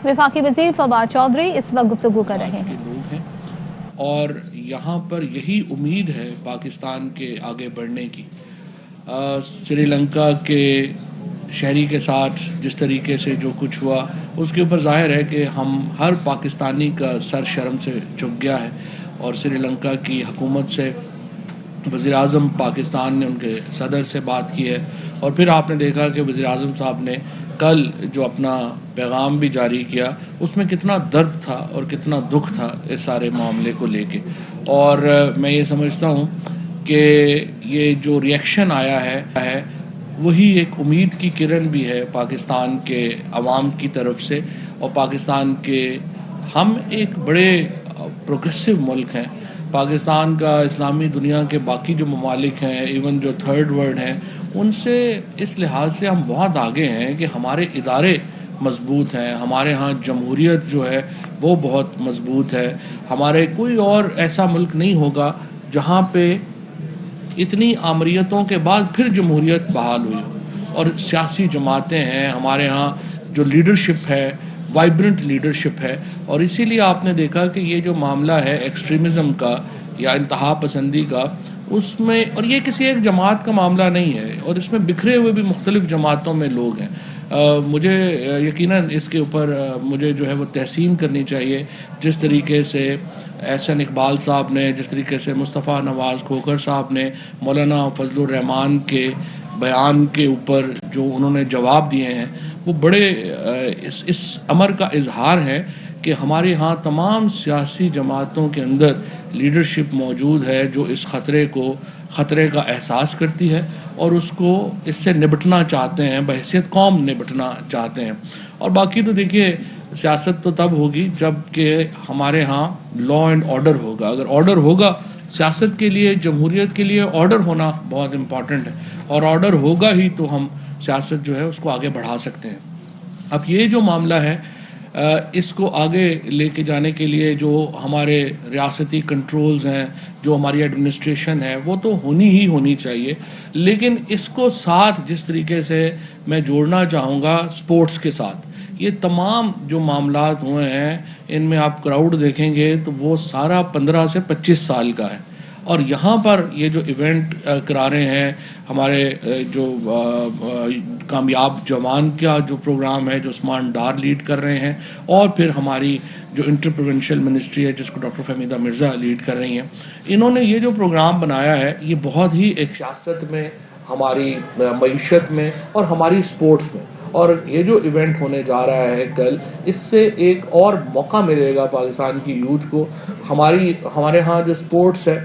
وفاقی وزیر فواد چودھری اس وقت گفتگو کر رہے ہیں. لوگ ہیں اور یہاں پر یہی امید ہے پاکستان کے آگے بڑھنے کی. سری لنکا کے شہری کے ساتھ جس طریقے سے جو کچھ ہوا اس کے اوپر ظاہر ہے کہ ہر پاکستانی کا سر شرم سے جھک گیا ہے. اور سری لنکا کی حکومت سے وزیر اعظم پاکستان نے ان کے صدر سے بات کی ہے. اور پھر آپ نے دیکھا کہ وزیر اعظم صاحب نے کل جو اپنا پیغام بھی جاری کیا اس میں کتنا درد تھا اور کتنا دکھ تھا اس سارے معاملے کو لے کے. اور میں یہ سمجھتا ہوں کہ یہ جو ریئیکشن آیا ہے وہی ایک امید کی کرن بھی ہے پاکستان کے عوام کی طرف سے. اور پاکستان کے ہم ایک بڑے پروگریسو ملک ہیں. پاکستان کا اسلامی دنیا کے باقی جو ممالک ہیں ایون جو تھرڈ ورلڈ ہیں ان سے اس لحاظ سے ہم بہت آگے ہیں کہ ہمارے ادارے مضبوط ہیں. ہمارے ہاں جمہوریت جو ہے وہ بہت مضبوط ہے. ہمارے کوئی اور ایسا ملک نہیں ہوگا جہاں پہ اتنی آمریتوں کے بعد پھر جمہوریت بحال ہوئی ہو. اور سیاسی جماعتیں ہیں ہمارے ہاں, جو لیڈرشپ ہے وائبرنٹ لیڈرشپ ہے. اور اسی لیے آپ نے دیکھا کہ یہ جو معاملہ ہے ایکسٹریمزم کا یا انتہا پسندی کا, اس میں, اور یہ کسی ایک جماعت کا معاملہ نہیں ہے اور اس میں بکھرے ہوئے بھی مختلف جماعتوں میں لوگ ہیں. مجھے یقیناً اس کے اوپر مجھے جو ہے وہ تحسین کرنی چاہیے جس طریقے سے احسن اقبال صاحب نے, جس طریقے سے مصطفیٰ نواز کھوکھر صاحب نے مولانا فضل الرحمان کے بیان کے اوپر جو انہوں نے جواب دیے ہیں وہ بڑے اس امر کا اظہار ہے کہ ہمارے ہاں تمام سیاسی جماعتوں کے اندر لیڈرشپ موجود ہے جو اس خطرے کا احساس کرتی ہے اور اس سے نبٹنا چاہتے ہیں, بحیثیت قوم نبٹنا چاہتے ہیں. اور باقی تو دیکھیے سیاست تو تب ہوگی جب کہ ہمارے ہاں لا اینڈ آرڈر ہوگا. اگر آرڈر ہوگا سیاست کے لیے, جمہوریت کے لیے آرڈر ہونا بہت امپورٹنٹ ہے اور آرڈر ہوگا ہی تو ہم سیاست جو ہے اس کو آگے بڑھا سکتے ہیں. اب یہ جو معاملہ ہے اس کو آگے لے کے جانے کے لیے جو ہمارے ریاستی کنٹرولز ہیں, جو ہماری ایڈمنسٹریشن ہے وہ تو ہونی چاہیے. لیکن اس کو ساتھ جس طریقے سے میں جوڑنا چاہوں گا سپورٹس کے ساتھ, یہ تمام جو معاملات ہوئے ہیں ان میں آپ کراؤڈ دیکھیں گے تو وہ سارا 15 سے 25 سال کا ہے. اور یہاں پر یہ جو ایونٹ کرا رہے ہیں ہمارے جو کامیاب جوان کا جو پروگرام ہے جو عثمان ڈار لیڈ کر رہے ہیں, اور پھر ہماری جو انٹر پروونشل منسٹری ہے جس کو ڈاکٹر فہمیدہ مرزا لیڈ کر رہی ہیں, انہوں نے یہ جو پروگرام بنایا ہے یہ بہت ہی ایک سیاست میں, ہماری معیشت میں اور ہماری سپورٹس میں. اور یہ جو ایونٹ ہونے جا رہا ہے کل, اس سے ایک اور موقع ملے گا پاکستان کی یوتھ کو. ہمارے ہاں جو سپورٹس ہے,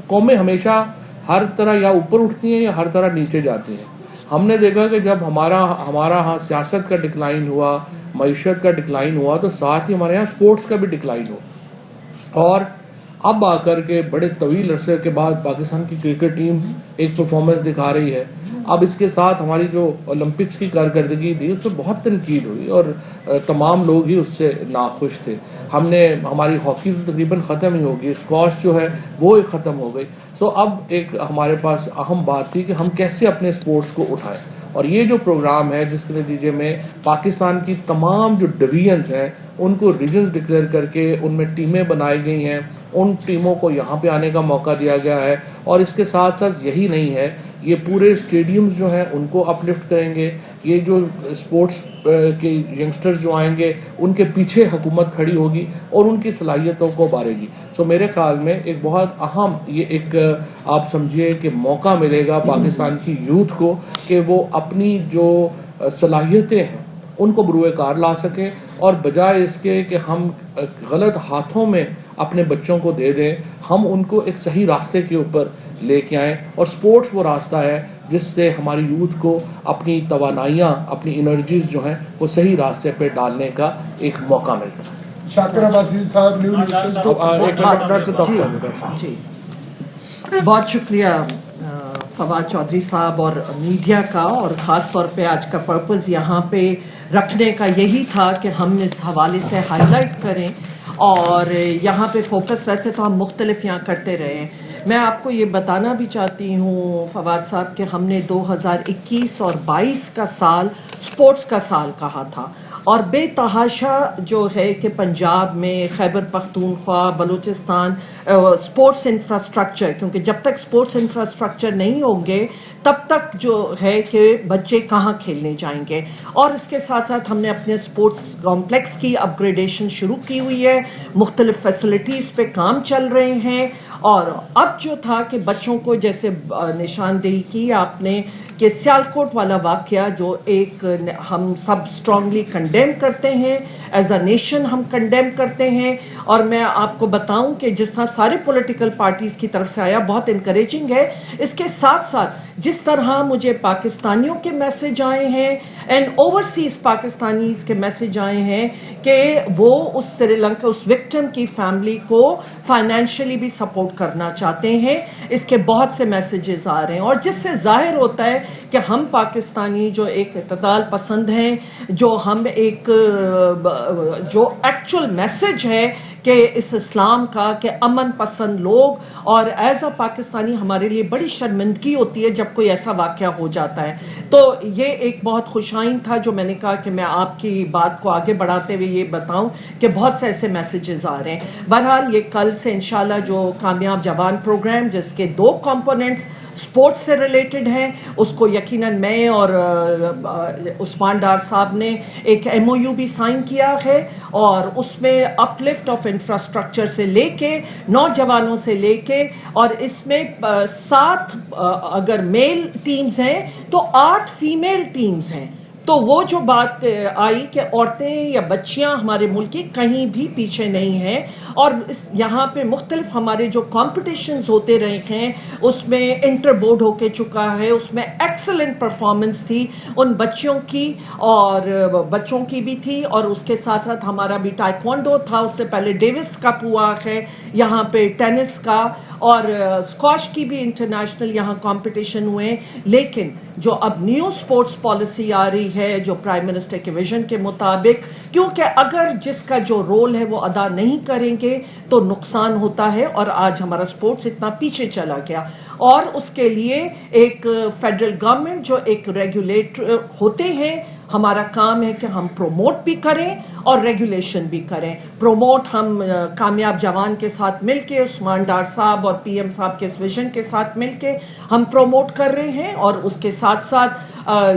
قومیں ہمیشہ ہر طرح یا اوپر اٹھتی ہیں یا ہر طرح نیچے جاتی ہیں. ہم نے دیکھا کہ جب ہمارا ہاں سیاست کا ڈکلائن ہوا, معیشت کا ڈکلائن ہوا, تو ساتھ ہی ہمارے یہاں سپورٹس کا بھی ڈکلائن ہوا. اور اب آ کر کے بڑے طویل عرصے کے بعد پاکستان کی کرکٹ ٹیم ایک پرفارمنس دکھا رہی ہے. اب اس کے ساتھ ہماری جو اولمپکس کی کارکردگی تھی اس پہ بہت تنقید ہوئی اور تمام لوگ ہی اس سے ناخوش تھے. ہماری ہاکی تو تقریباً ختم ہی ہوگی, اسکواش جو ہے وہ ختم ہو گئی. سو اب ایک ہمارے پاس اہم بات تھی کہ ہم کیسے اپنے اسپورٹس کو اٹھائیں. اور یہ جو پروگرام ہے جس کے نتیجے میں پاکستان کی تمام جو ڈویژنز ہیں ان کو ریجنز ڈکلیئر کر کے ان میں ٹیمیں بنائی گئی ہیں, ان ٹیموں کو یہاں پہ آنے کا موقع دیا گیا ہے. اور اس کے ساتھ ساتھ یہی نہیں ہے, یہ پورے اسٹیڈیمز جو ہیں ان کو اپ لفٹ کریں گے. یہ جو اسپورٹس کے ینگسٹرز جو آئیں گے ان کے پیچھے حکومت کھڑی ہوگی اور ان کی صلاحیتوں کو ابھارے گی. سو میرے خیال میں ایک بہت اہم یہ ایک آپ سمجھیے کہ موقع ملے گا پاکستان کی یوتھ کو کہ وہ اپنی جو صلاحیتیں ہیں ان کو بروئے کار لا سکیں, اور بجائے اس کے کہ ہم غلط ہاتھوں میں اپنے بچوں کو دے دیں, ہم ان کو ایک صحیح راستے کے اوپر لے کے آئیں. اور سپورٹس وہ راستہ ہے جس سے ہماری یوتھ کو اپنی توانائیاں, اپنی انرجیز جو ہیں وہ صحیح راستے پہ ڈالنے کا ایک موقع ملتا ہے. شاکر عباسی صاحب جی بہت شکریہ فواد چودھری صاحب اور میڈیا کا, اور خاص طور پہ آج کا پرپز یہاں پہ رکھنے کا یہی تھا کہ ہم اس حوالے سے ہائی لائٹ کریں. اور یہاں پہ فوکس ویسے تو ہم مختلف یہاں کرتے رہے ہیں. میں آپ کو یہ بتانا بھی چاہتی ہوں فواد صاحب کہ ہم نے 2021 اور 22 کا سال سپورٹس کا سال کہا تھا, اور بے تحاشا جو ہے کہ پنجاب میں خیبر پختونخوا بلوچستان سپورٹس انفراسٹرکچر، کیونکہ جب تک سپورٹس انفراسٹرکچر نہیں ہوں گے تب تک جو ہے کہ بچے کہاں کھیلنے جائیں گے. اور اس کے ساتھ ساتھ ہم نے اپنے سپورٹس کمپلیکس کی اپ گریڈیشن شروع کی ہوئی ہے، مختلف فیسلٹیز پہ کام چل رہے ہیں. اور اب جو تھا کہ بچوں کو جیسے نشاندہی کی آپ نے کہ سیالکوٹ والا واقعہ جو ایک ہم سب اسٹرانگلی کنڈیم کرتے ہیں، ایز اے نیشن ہم کنڈیم کرتے ہیں. اور میں آپ کو بتاؤں کہ جس طرح سارے پولیٹیکل پارٹیز کی طرف سے آیا بہت انکریجنگ ہے. اس کے ساتھ ساتھ جس طرح مجھے پاکستانیوں کے میسج آئے ہیں اینڈ اوورسیز پاکستانیز کے میسج آئے ہیں کہ وہ اس سری لنکا اس وکٹم کی فیملی کو فائنینشلی بھی سپورٹ کرنا چاہتے ہیں، اس کے بہت سے میسیجز آ رہے ہیں. اور جس سے ظاہر ہوتا ہے کہ ہم پاکستانی جو ایک اعتدال پسند ہیں، جو ہم ایک جو ایکچول میسج ہے کہ اس اسلام کا کہ امن پسند لوگ، اور ایز اے پاکستانی ہمارے لیے بڑی شرمندگی ہوتی ہے جب کوئی ایسا واقعہ ہو جاتا ہے. تو یہ ایک بہت خوش آئند تھا جو میں نے کہا کہ میں آپ کی بات کو آگے بڑھاتے ہوئے یہ بتاؤں کہ بہت سے ایسے میسیجز آ رہے ہیں. بہرحال یہ کل سے انشاءاللہ جو کامیاب جوان پروگرام جس کے 2 کمپوننٹس سپورٹس سے ریلیٹڈ ہیں، اس کو یقیناً میں اور عثمان ڈار صاحب نے ایک MOU بھی سائن کیا ہے، اور اس میں اپ لفٹ آف انفراسٹرکچر سے لے کے نوجوانوں سے لے کے، اور اس میں 7 اگر میل ٹیمز ہیں تو 8 فیمیل ٹیمز ہیں. تو وہ جو بات آئی کہ عورتیں یا بچیاں ہمارے ملک کی کہیں بھی پیچھے نہیں ہیں. اور یہاں پہ مختلف ہمارے جو کمپٹیشنز ہوتے رہے ہیں اس میں انٹر بورڈ ہو کے چکا ہے، اس میں ایکسلنٹ پرفارمنس تھی ان بچیوں کی اور بچوں کی بھی تھی. اور اس کے ساتھ ساتھ ہمارا بھی ٹائیکوانڈو تھا، اس سے پہلے ڈیوس کپ ہوا ہے یہاں پہ، ٹینس کا اور اسکواش کی بھی انٹرنیشنل یہاں کمپٹیشن ہوئے. لیکن جو اب نیو سپورٹس پالیسی آ رہی ہے جو پرائم منسٹر کے ویژن کے مطابق، کیونکہ اگر جس کا جو رول ہے وہ ادا نہیں کریں گے تو نقصان ہوتا ہے. اور آج ہمارا سپورٹس اتنا پیچھے چلا گیا، اور اس کے لیے ایک فیڈرل گورنمنٹ جو ایک ریگولیٹر ہوتے ہیں، ہمارا کام ہے کہ ہم پروموٹ بھی کریں اور ریگولیشن بھی کریں. پروموٹ ہم کامیاب جوان کے ساتھ مل کے، عثمان ڈار صاحب اور PM صاحب کے اس ویژن کے ساتھ مل کے ہم پروموٹ کر رہے ہیں، اور اس کے ساتھ ساتھ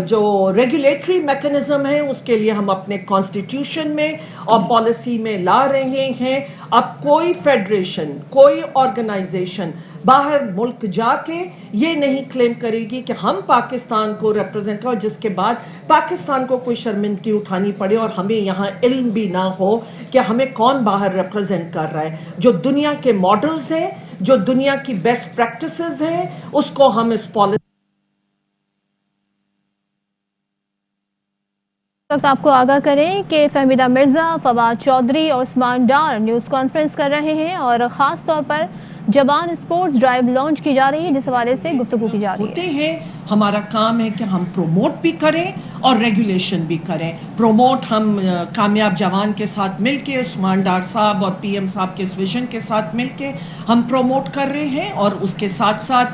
جو ریگولیٹری میکنزم ہے اس کے لیے ہم اپنے کانسٹیٹیوشن میں اور پالیسی میں لا رہے ہیں. اب کوئی فیڈریشن، کوئی آرگنائزیشن باہر ملک جا کے یہ نہیں کلیم کرے گی کہ ہم پاکستان کو ریپرزینٹ کریں، جس کے بعد پاکستان کو کوئی شرمندگی اٹھانی پڑے اور ہمیں یہاں علم بھی نہ ہو کہ ہمیں کون باہر ریپرزینٹ کر رہا ہے. جو دنیا کے ماڈلز ہیں، جو دنیا کی بیسٹ پریکٹسز ہیں، اس کو ہم اس پالیسی وقت آپ کو آگاہ کریں کہ فہمیدہ مرزا، فواد چودھری اور عثمان ڈار نیوز کانفرنس کر رہے ہیں، اور خاص طور پر جوان اسپورٹس ڈرائیو لانچ کی جا رہی ہے جس حوالے سے گفتگو کی جا رہی ہے. ہوتے ہیں. ہمارا کام ہے کہ ہم پروموٹ بھی کریں اور ریگولیشن بھی کریں. پروموٹ ہم کامیاب جوان کے ساتھ مل کے، عثمان ڈار صاحب اور PM صاحب کے اس ویژن کے ساتھ مل کے ہم پروموٹ کر رہے ہیں، اور اس کے ساتھ ساتھ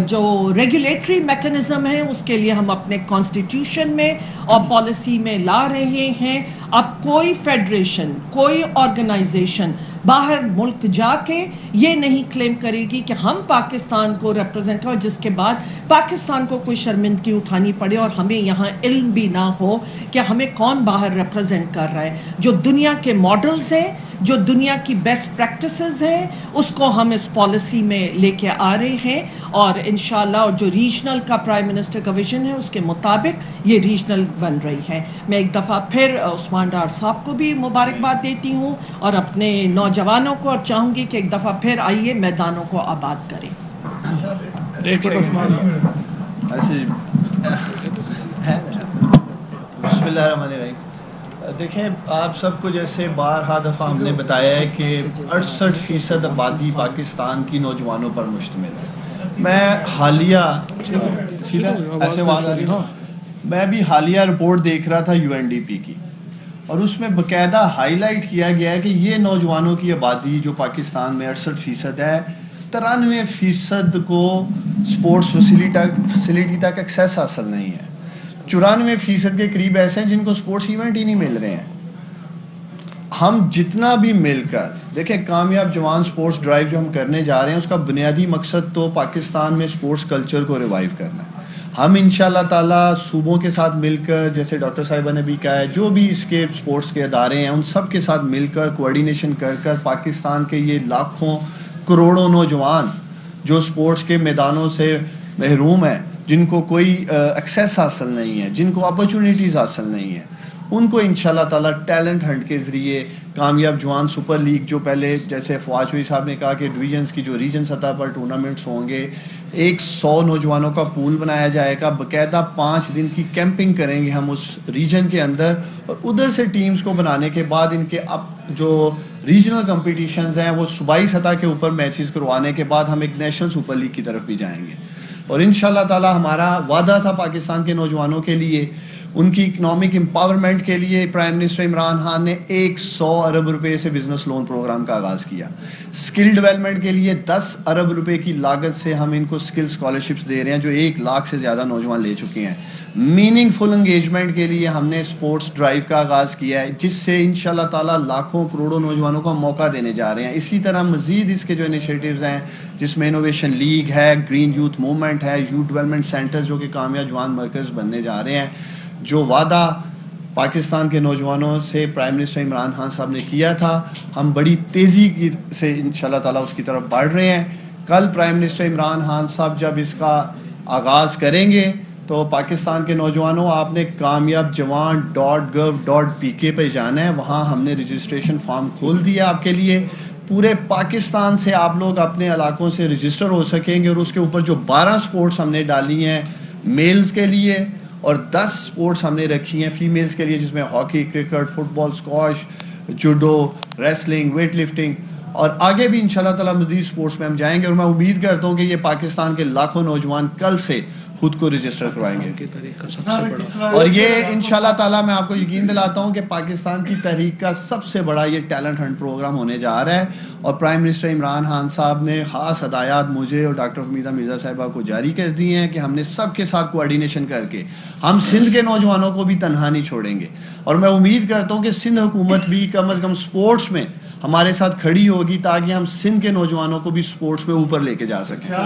جو ریگولیٹری میکنزم ہے اس کے لیے ہم اپنے کانسٹیٹیوشن میں اور پالیسی میں لا رہے ہیں. اب کوئی فیڈریشن، کوئی آرگنائزیشن باہر ملک جا کے یہ نہیں کلیم کرے گی کہ ہم پاکستان کو ریپرزینٹ کریں، جس کے بعد پاکستان کو کوئی شرمندگی اٹھانی پڑے اور ہمیں یہاں علم بھی نہ ہو کہ ہمیں کون باہر ریپرزینٹ کر رہا ہے. جو دنیا کے ماڈلز ہیں، جو دنیا کی بیسٹ پریکٹسز ہیں، اس کو ہم اس پالیسی میں لے کے آ رہے ہیں، اور انشاءاللہ اور جو ریجنل کا پرائم منسٹر کا ویژن ہے اس کے مطابق یہ ریجنل بن رہی ہے. میں ایک دفعہ پھر عثمان ڈار صاحب کو بھی مبارکباد دیتی ہوں اور اپنے نوجوانوں کو، اور چاہوں گی کہ ایک دفعہ پھر آئیے میدانوں کو آباد کریں. بسم اللہ الرحمن الرحیم. دیکھیں، آپ سب کو جیسے بارہا دفعہ ہم نے بتایا ہے کہ 68% آبادی پاکستان کی نوجوانوں پر مشتمل ہے. میں حالیہ میں بھی حالیہ رپورٹ دیکھ رہا تھا UNDP کی، اور اس میں باقاعدہ ہائی لائٹ کیا گیا ہے کہ یہ نوجوانوں کی آبادی جو پاکستان میں 68% ہے، 93% کو سپورٹس فیسلٹی تک ایکسیس حاصل نہیں ہے. 94% کے قریب ایسے ہیں جن کو سپورٹس ایونٹ ہی نہیں مل رہے ہیں. ہم جتنا بھی مل کر دیکھیں کامیاب جوان سپورٹس ڈرائیو جو ہم کرنے جا رہے ہیں اس کا بنیادی مقصد تو پاکستان میں سپورٹس کلچر کو ریوائیو کرنا ہے. ہم انشاءاللہ تعالی صوبوں کے ساتھ مل کر جیسے ڈاکٹر صاحبہ نے بھی کہا ہے جو بھی اس کے سپورٹس کے ادارے ہیں ان سب کے ساتھ مل کر کوآرڈینیشن کر پاکستان کے یہ لاکھوں کروڑوں نوجوان جو سپورٹس کے میدانوں سے محروم ہیں, جن کو کوئی ایکسیس حاصل نہیں ہے, جن کو اپرچونیٹیز حاصل نہیں ہیں, ان کو انشاءاللہ تعالی ٹیلنٹ ہنٹ کے ذریعے کامیاب جوان سپر لیگ جو پہلے جیسے فواز شوئی صاحب نے کہا کہ ڈویژنز کی جو ریجن سطح پر ٹورنامنٹس ہوں گے, 100 نوجوانوں کا پول بنایا جائے گا, باقاعدہ 5 دن کی کیمپنگ کریں گے ہم اس ریجن کے اندر, اور ادھر سے ٹیمز کو بنانے کے بعد ان کے اب جو ریجنل کمپٹیشنز ہیں وہ صوبائی سطح کے اوپر میچز کروانے کے بعد ہم ایک نیشنل سپر لیگ کی طرف بھی جائیں گے. اور انشاءاللہ تعالی ہمارا وعدہ تھا پاکستان کے نوجوانوں کے لیے, ان کی اکنامک امپاورمنٹ کے لیے پرائم منسٹر عمران خان نے 100 ارب روپے سے بزنس لون پروگرام کا آغاز کیا. سکل ڈیولپمنٹ کے لیے 10 ارب روپے کی لاگت سے ہم ان کو سکل اسکالرشپس دے رہے ہیں جو 1 لاکھ سے زیادہ نوجوان لے چکے ہیں. میننگ فل انگیجمنٹ کے لیے ہم نے سپورٹس ڈرائیو کا آغاز کیا ہے جس سے انشاءاللہ تعالی لاکھوں کروڑوں نوجوانوں کو موقع دینے جا رہے ہیں. اسی طرح مزید اس کے جو انیشیٹوز ہیں جس میں انوویشن لیگ ہے, گرین یوتھ موومنٹ ہے, یوتھ ڈیولپمنٹ سینٹرز جو کہ کامیاب جوان مرکز بننے جا رہے ہیں. جو وعدہ پاکستان کے نوجوانوں سے پرائم منسٹر عمران خان صاحب نے کیا تھا ہم بڑی تیزی سے انشاءاللہ تعالی اس کی طرف بڑھ رہے ہیں. کل پرائم منسٹر عمران خان صاحب جب اس کا آغاز کریں گے تو پاکستان کے نوجوانوں آپ نے کامیاب جوان .gov.pk پہ جانا ہے, وہاں ہم نے رجسٹریشن فارم کھول دیا آپ کے لیے. پورے پاکستان سے آپ لوگ اپنے علاقوں سے رجسٹر ہو سکیں گے اور اس کے اوپر جو 12 سپورٹس ہم نے ڈالی ہیں میلز کے لیے اور 10 سپورٹس ہم نے رکھی ہیں فیمیلز کے لیے, جس میں hockey, cricket, football, squash, judo, wrestling, weight lifting, اور آگے بھی انشاءاللہ تعالی مزید سپورٹس میں ہم جائیں گے. اور میں امید کرتا ہوں کہ یہ پاکستان کے لاکھوں نوجوان کل سے خود کو رجسٹر کروائیں گے. اور یہ انشاءاللہ تعالی میں آپ کو یقین دلاتا ہوں کہ پاکستان کی تحریک کا سب سے بڑا یہ ٹیلنٹ ہنٹ پروگرام ہونے جا رہا ہے. اور پرائم منسٹر عمران خان صاحب نے خاص ہدایات مجھے اور ڈاکٹر فہمیدہ مرزا صاحبہ کو جاری کر دی ہیں کہ ہم نے سب کے ساتھ کوآرڈینیشن کر کے ہم سندھ کے نوجوانوں کو بھی تنہا نہیں چھوڑیں گے. اور میں امید کرتا ہوں کہ سندھ حکومت بھی کم از کم سپورٹس میں ہمارے ساتھ کھڑی ہوگی تاکہ ہم سندھ کے نوجوانوں کو بھی سپورٹس میں اوپر لے کے جا سکیں. کا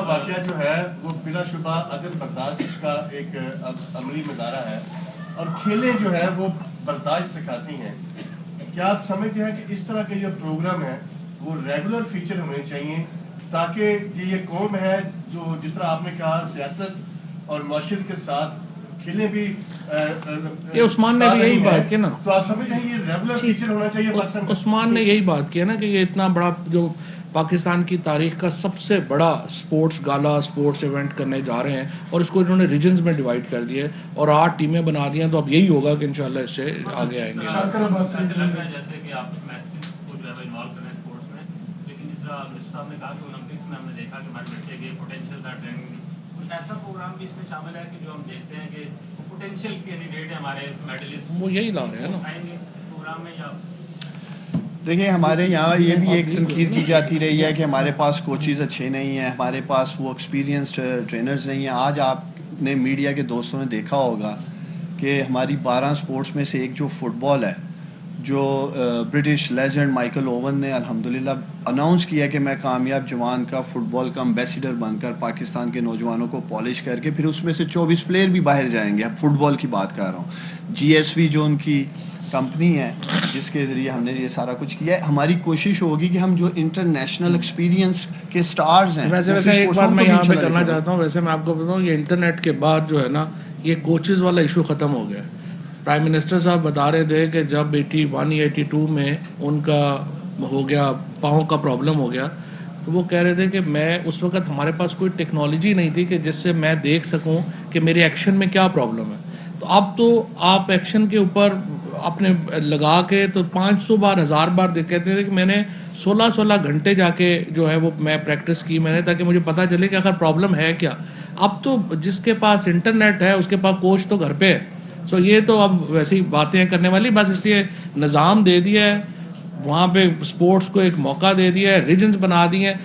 واقعہ جو ہے وہ بلا شبہ عدم برداشت کا ایک عملی مظاہرہ ہے اور کھیلیں جو ہے وہ برداشت سکھاتی ہیں. کیا آپ سمجھتے ہیں کہ اس طرح کے جو پروگرام ہیں وہ ریگولر فیچر ہونے چاہیے تاکہ یہ قوم ہے جو جس طرح آپ نے کہا سیاست اور معاشرت کے ساتھ کھیلیں بھی یہ عثمان نے بھی یہی بات کی نا, تو آپ سمجھتے ہیں یہ ریگولر فیچر ہونا چاہیے. عثمان نے یہی بات کی نا کہ یہ اتنا بڑا جو پاکستان کی تاریخ کا سب سے بڑا سپورٹس گالا سپورٹس ایونٹ کرنے جا رہے ہیں اور اس کو انہوں نے ریجنز میں ڈیوائڈ کر دیے اور 8 ٹیمیں بنا دی ہیں, تو اب یہی ہوگا کہ انشاءاللہ اس سے آگے آئیں گے. جیسے کہ آپ میسز کو جو ہے انوالو کریں اسپورٹس میں, لیکن جس طرح منسٹر صاحب نے کہا کہ اولمپکس میں ہم نے دیکھا کہ ہمارے بچے کے پوٹینشیل کا ٹریننگ, کچھ ایسا پروگرام بھی اس میں شامل ہے کہ جو ہم دیکھتے ہیں کہ پوٹینشیل کینڈیڈیٹ ہے ہمارے میڈلسٹ, وہ یہی لا رہے ہیں نا آئیں گے اس پروگرام میں. یا دیکھیں ہمارے یہاں یہ بھی ایک تنقید کی جاتی رہی ہے کہ ہمارے پاس کوچز اچھے نہیں ہیں, ہمارے پاس وہ ایکسپیرینسڈ ٹرینرز نہیں ہیں. آج آپ نے میڈیا کے دوستوں نے دیکھا ہوگا کہ ہماری 12 سپورٹس میں سے ایک جو فٹ بال ہے, جو برٹش لیجنڈ مائیکل اوون نے الحمدللہ اناؤنس کیا کہ میں کامیاب جوان کا فٹ بال کا امبیسیڈر بن کر پاکستان کے نوجوانوں کو پالش کر کے پھر اس میں سے 24 پلیئر بھی باہر جائیں گے. اب فٹ بال کی بات کر رہا ہوں. GSV جو ان کی کمپنی ہے جس کے ذریعے ہم نے یہ سارا کچھ کیا ہے, ہماری کوشش ہوگی کہ ہم جو انٹرنیشنل ایکسپیرینس کے سٹارز ہیں. ویسے ایک بات میں یہاں پہ کرنا چاہتا ہوں, ویسے میں آپ کو بتاؤں یہ انٹرنیٹ کے بعد جو ہے نا یہ کوچز والا ایشو ختم ہو گیا. پرائم منسٹر صاحب بتا رہے تھے کہ جب 81-82 میں ان کا ہو گیا پاؤں کا پرابلم ہو گیا تو وہ کہہ رہے تھے کہ میں اس وقت ہمارے پاس کوئی ٹیکنالوجی نہیں تھی کہ جس سے میں دیکھ سکوں کہ میرے ایکشن میں کیا پرابلم ہے. تو اب تو آپ ایکشن کے اوپر اپنے لگا کے تو 500 بار 1000 بار کہتے تھے کہ میں نے 16 گھنٹے جا کے جو ہے وہ میں پریکٹس کی میں نے تاکہ مجھے پتہ چلے کہ اگر پرابلم ہے کیا. اب تو جس کے پاس انٹرنیٹ ہے اس کے پاس کوچ تو گھر پہ ہے. سو یہ تو اب ویسی باتیں کرنے والی, بس اس لیے نظام دے دیا ہے وہاں پہ اسپورٹس کو ایک موقع دے دیا ہے, ریجنز بنا دیے ہیں,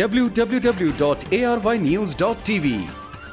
www.arYnews.tv।